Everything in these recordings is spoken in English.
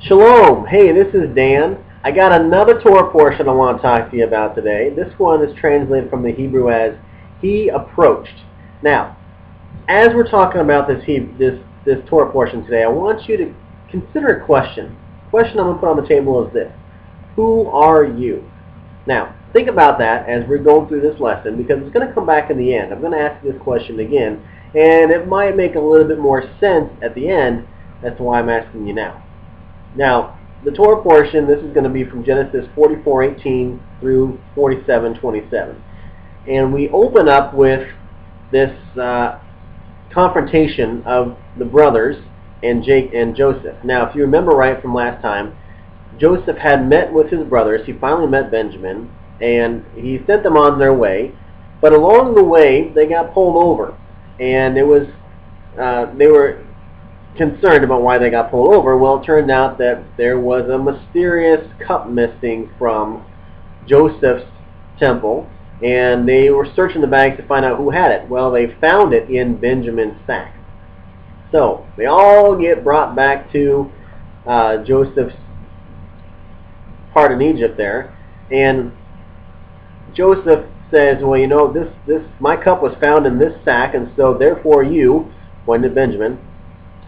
Shalom. Hey, this is Dan. I got another Torah portion I want to talk to you about today. This one is translated from the Hebrew as "He approached." Now, as we're talking about this Torah portion today, I want you to consider a question. The question I'm going to put on the table is this: Who are you? Now, think about that as we're going through this lesson, because it's going to come back in the end. I'm going to ask you this question again, and it might make a little bit more sense at the end as to why I'm asking you now. Now, the Torah portion, this is going to be from Genesis 44:18 through 47:27. And we open up with this confrontation of the brothers and Joseph. Now, if you remember right from last time, Joseph had met with his brothers. He finally met Benjamin, and he sent them on their way. But along the way, they got pulled over, and they were concerned about why they got pulled over. Well, it turned out that there was a mysterious cup missing from Joseph's temple, and they were searching the bags to find out who had it. Well, they found it in Benjamin's sack. So they all get brought back to Joseph's part in Egypt there, and Joseph says, well, you know, my cup was found in this sack, and so therefore you, pointing to Benjamin,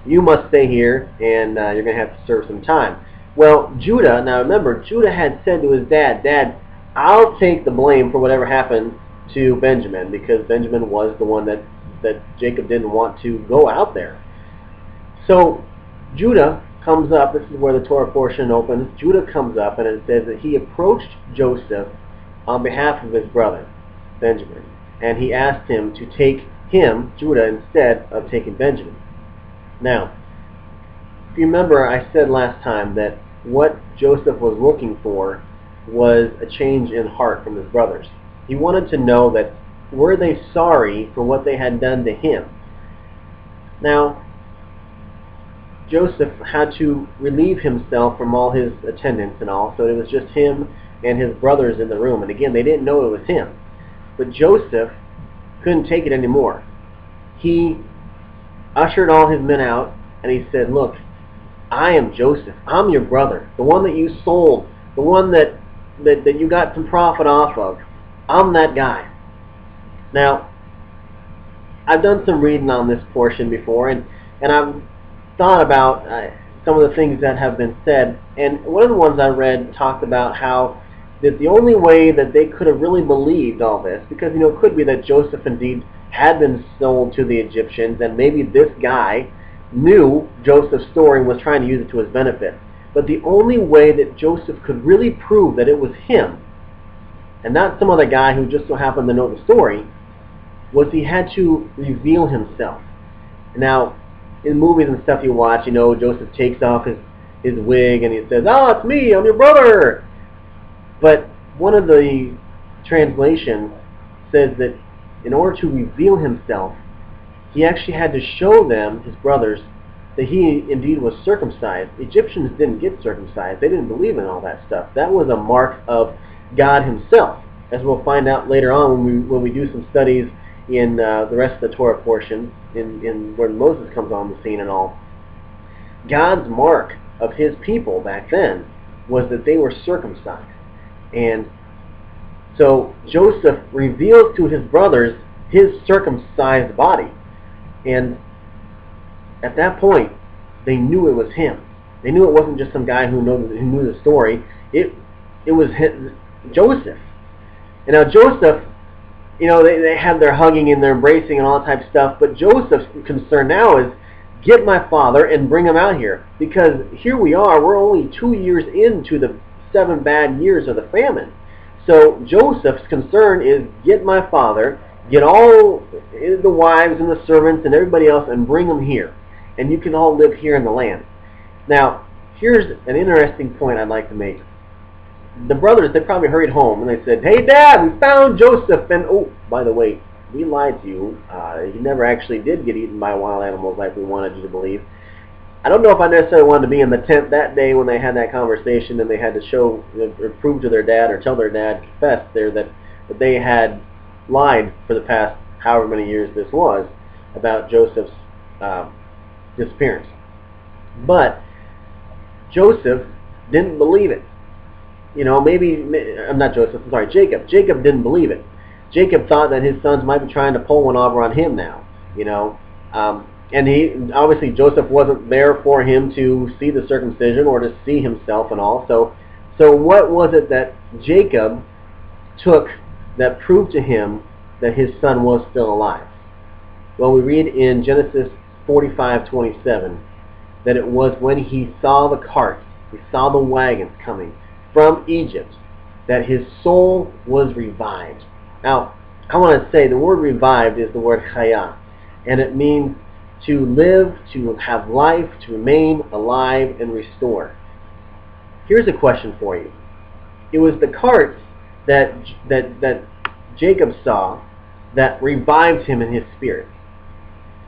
you must stay here, and you're going to have to serve some time. Well, Judah, now remember, Judah had said to his dad, Dad, I'll take the blame for whatever happened to Benjamin, because Benjamin was the one that Jacob didn't want to go out there. So Judah comes up. This is where the Torah portion opens. Judah comes up, and it says that he approached Joseph on behalf of his brother, Benjamin, and he asked him to take him, Judah, instead of taking Benjamin. Now, if you remember, I said last time that what Joseph was looking for was a change in heart from his brothers. He wanted to know that were they sorry for what they had done to him. Now, Joseph had to relieve himself from all his attendants and all, so it was just him and his brothers in the room. And again, they didn't know it was him. But Joseph couldn't take it anymore. He ushered all his men out, and he said, look, I am Joseph. I'm your brother, the one that you sold, the one that you got some profit off of. I'm that guy. Now, I've done some reading on this portion before, and I've thought about some of the things that have been said, and one of the ones I read talked about how that the only way that they could have really believed all this, because, you know, it could be that Joseph indeed had been sold to the Egyptians, and maybe this guy knew Joseph's story and was trying to use it to his benefit. But the only way that Joseph could really prove that it was him, and not some other guy who just so happened to know the story, was he had to reveal himself. Now, in movies and stuff you watch, you know, Joseph takes off his wig and he says, oh, it's me, I'm your brother. But one of the translations says that in order to reveal himself, he actually had to show them, his brothers, that he indeed was circumcised. Egyptians didn't get circumcised. They didn't believe in all that stuff. That was a mark of God himself, as we'll find out later on when we do some studies in the rest of the Torah portion, in where Moses comes on the scene and all. God's mark of his people back then was that they were circumcised. And so Joseph reveals to his brothers his circumcised body. And at that point, they knew it was him. They knew it wasn't just some guy who knew the story. It was Joseph. And now Joseph, you know, they had their hugging and their embracing and all that type of stuff, but Joseph's concern now is, get my father and bring him out here. Because here we are, we're only 2 years into the 7 bad years of the famine. So Joseph's concern is, get my father, get all the wives and the servants and everybody else and bring them here. And you can all live here in the land. Now, here's an interesting point I'd like to make. The brothers, they probably hurried home and they said, hey Dad, we found Joseph, and oh, by the way, we lied to you. He never actually did get eaten by wild animals like we wanted you to believe. I don't know if I necessarily wanted to be in the tent that day when they had that conversation and they had to show or prove to their dad or tell their dad, confess there, that they had lied for the past however many years this was about Joseph's disappearance. But Joseph didn't believe it. You know, I'm not Joseph, I'm sorry, Jacob. Jacob didn't believe it. Jacob thought that his sons might be trying to pull one over on him now, you know. And obviously Joseph wasn't there for him to see the circumcision or to see himself and all. So what was it that Jacob took that proved to him that his son was still alive? Well, we read in Genesis 45:27 that it was when he saw the carts, he saw the wagons coming from Egypt, that his soul was revived. Now, I want to say the word revived is the word chaya, and it means to live, to have life, to remain alive and restore. Here's a question for you. It was the carts that Jacob saw that revived him in his spirit.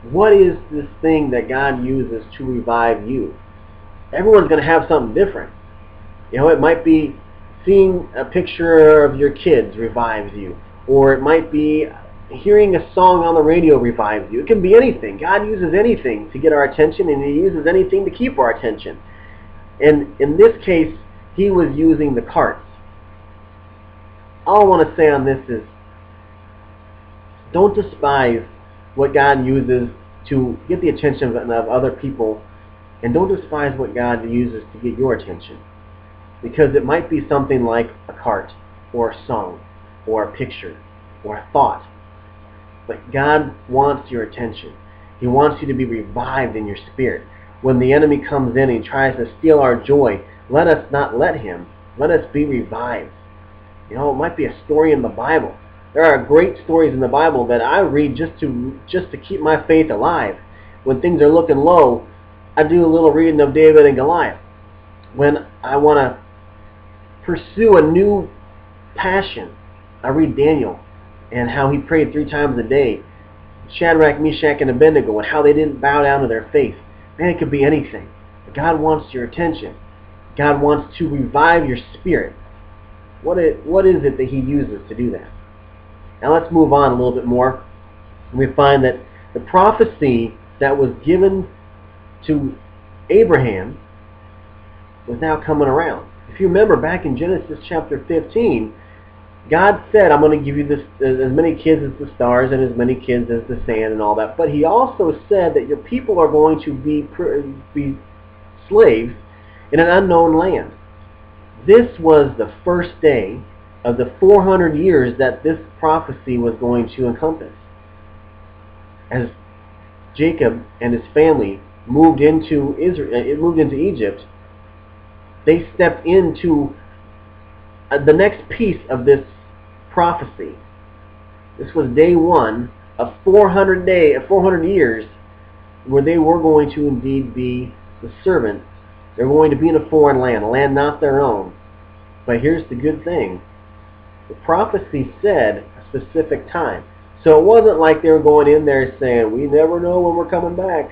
What is this thing that God uses to revive you? Everyone's going to have something different. You know, it might be seeing a picture of your kids revives you, or it might be hearing a song on the radio revives you. It can be anything. God uses anything to get our attention, and He uses anything to keep our attention. And in this case, He was using the carts. All I want to say on this is, don't despise what God uses to get the attention of other people, and don't despise what God uses to get your attention. Because it might be something like a cart, or a song, or a picture, or a thought. But God wants your attention. He wants you to be revived in your spirit. When the enemy comes in and he tries to steal our joy, let us not let him. Let us be revived. You know, it might be a story in the Bible. There are great stories in the Bible that I read just to keep my faith alive. When things are looking low, I do a little reading of David and Goliath. When I want to pursue a new passion, I read Daniel and how he prayed 3 times a day. Shadrach, Meshach, and Abednego, and how they didn't bow down to their faith. Man, it could be anything. But God wants your attention. God wants to revive your spirit. What is it that He uses to do that? Now let's move on a little bit more. We find that the prophecy that was given to Abraham was now coming around. If you remember back in Genesis chapter 15, God said, I'm going to give you as many kids as the stars and as many kids as the sand and all that. But He also said that your people are going to be slaves in an unknown land. This was the first day of the 400 years that this prophecy was going to encompass. As Jacob and his family moved into Egypt, they stepped into the next piece of this prophecy. This was day one of 400 years where they were going to indeed be the servants. They're going to be in a foreign land, a land not their own. But here's the good thing. The prophecy said a specific time. So it wasn't like they were going in there saying, we never know when we're coming back.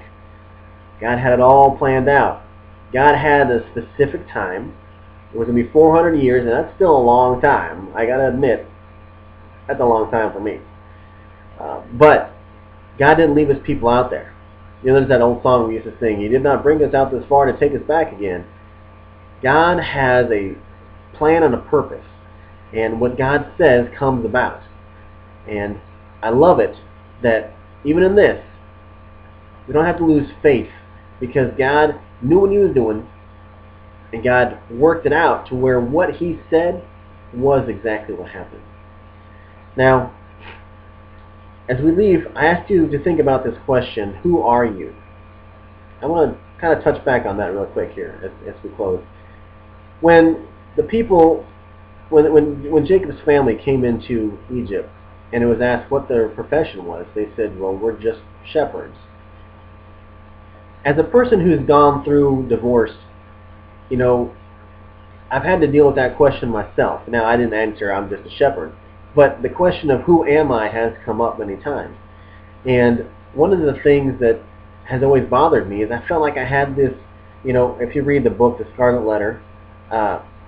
God had it all planned out. God had a specific time. It was going to be 400 years, and that's still a long time. I got to admit, that's a long time for me. But God didn't leave His people out there. You know, there's that old song we used to sing, He did not bring us out this far to take us back again. God has a plan and a purpose. And what God says comes about. And I love it that even in this, we don't have to lose faith, because God knew what He was doing, and God worked it out to where what He said was exactly what happened. Now, as we leave, I asked you to think about this question, who are you? I want to kind of touch back on that real quick here as we close. When the people, when Jacob's family came into Egypt, and it was asked what their profession was, they said, well, we're just shepherds. As a person who's gone through divorce, you know, I've had to deal with that question myself. Now, I didn't answer, I'm just a shepherd. But the question of who am I has come up many times. And one of the things that has always bothered me is I felt like I had this, you know, if you read the book, The Scarlet Letter,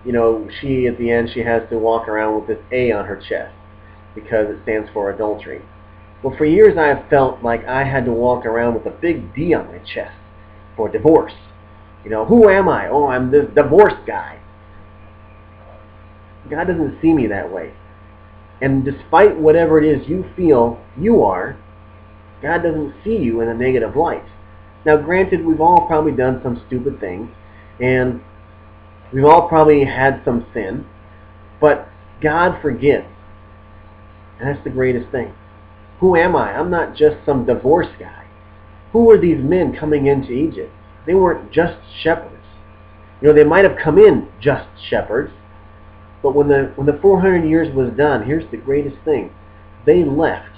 you know, she, at the end, she has to walk around with this A on her chest because it stands for adultery. Well, for years I have felt like I had to walk around with a big D on my chest for divorce. Who am I? Oh, I'm this divorced guy. God doesn't see me that way. And despite whatever it is you feel you are, God doesn't see you in a negative light. Now, granted, we've all probably done some stupid things, and we've all probably had some sin, but God forgives. And that's the greatest thing. Who am I? I'm not just some divorced guy. Who were these men coming into Egypt? They weren't just shepherds. They might have come in just shepherds, but when the 400 years was done, here's the greatest thing. They left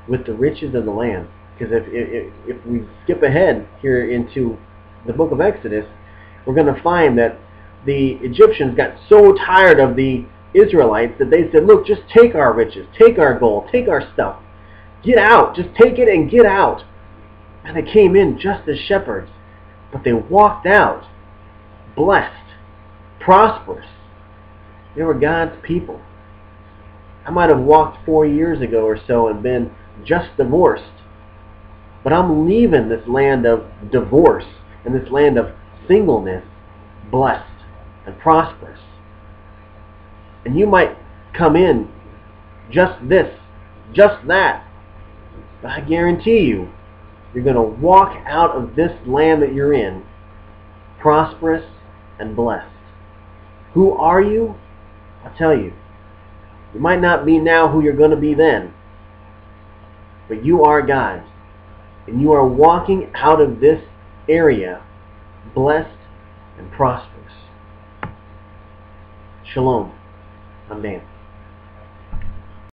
with the riches of the land. Because if we skip ahead here into the book of Exodus, we're going to find that the Egyptians got so tired of the Israelites that they said, look, just take our riches, take our gold, take our stuff. Get out. Just take it and get out. And they came in just as shepherds, but they walked out blessed, prosperous. They were God's people. I might have walked 4 years ago or so and been just divorced, but I'm leaving this land of divorce and this land of singleness blessed and prosperous. And you might come in just this, just that, but I guarantee you, you're going to walk out of this land that you're in prosperous and blessed. Who are you? I'll tell you. You might not be now who you're going to be then, but you are God's. And you are walking out of this area blessed and prosperous. Shalom. I'm Dan.